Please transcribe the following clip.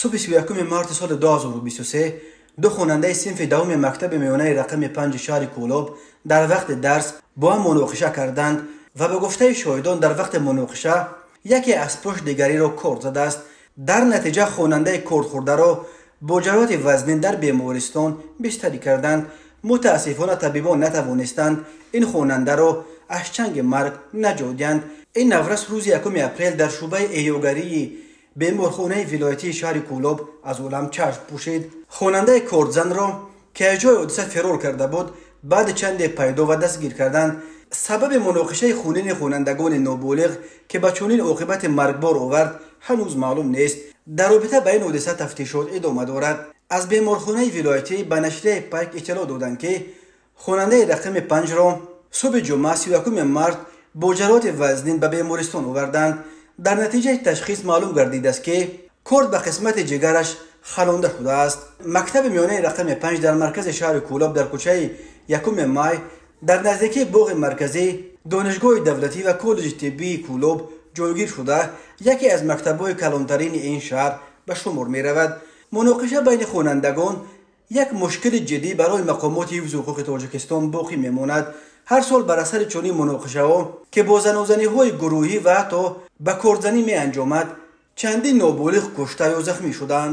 صبح 31 مارس سال 2023 دو خواننده صنف دوم مکتب میانه رقم 5 شهر کولوب در وقت درس با هم مناقشه کردند و به گفته شاهدان در وقت مناقشه یکی از پشت دیگری را کرد زده است. در نتیجه خواننده کرد خورده را با جراحت وزنین در بیمارستان بستری کردند. متاسفانه طبیبان نتوانستند این خواننده را از چنگ مرگ نجاتند. این نورس روز 1 اپریل در شعبه ایوگری بیمارخانه ولایتی شهر کولوب از عالم چشم پوشید. خواننده کردزن را که از جای حادثه فرار کرده بود بعد چند پیدا و دستگیر کردند. سبب مناقشه خونین خوانندگان نابالغ که به چنین عاقبت مرگبار آورد هنوز معلوم نیست. در رابطه با این حادثه تفتیشات ادامه دارد. از بیمارخانه ولایتی به نشریه پیک اطلاع دادند که خواننده رقم 5 را صبح جمعه 31 مارس با جراحت وزنین به بیمارستان آوردند. در نتیجه تشخیص معلوم گردیده است که کرد به قسمت جگرش خلانده شده است. مکتب میانه رقم 5 در مرکز شهر کولوب در کوچه 1 مای در نزدیکی باغ مرکزی دانشگاه دولتی و کالج طبی کولوب جایگیر شده یکی از مکتب‌های کلانترین این شهر به شمار می رود. مناقشه بین خوانندگان یک مشکل جدی برای مقامات حفظ حقوق تاجیکستان باقی میماند. هر سال بر اثر چنین مناقشه ها که با زناشویی های گروهی و حتی به کارزنی می انجامد چندین نابالغ کشته یا زخمی شدند.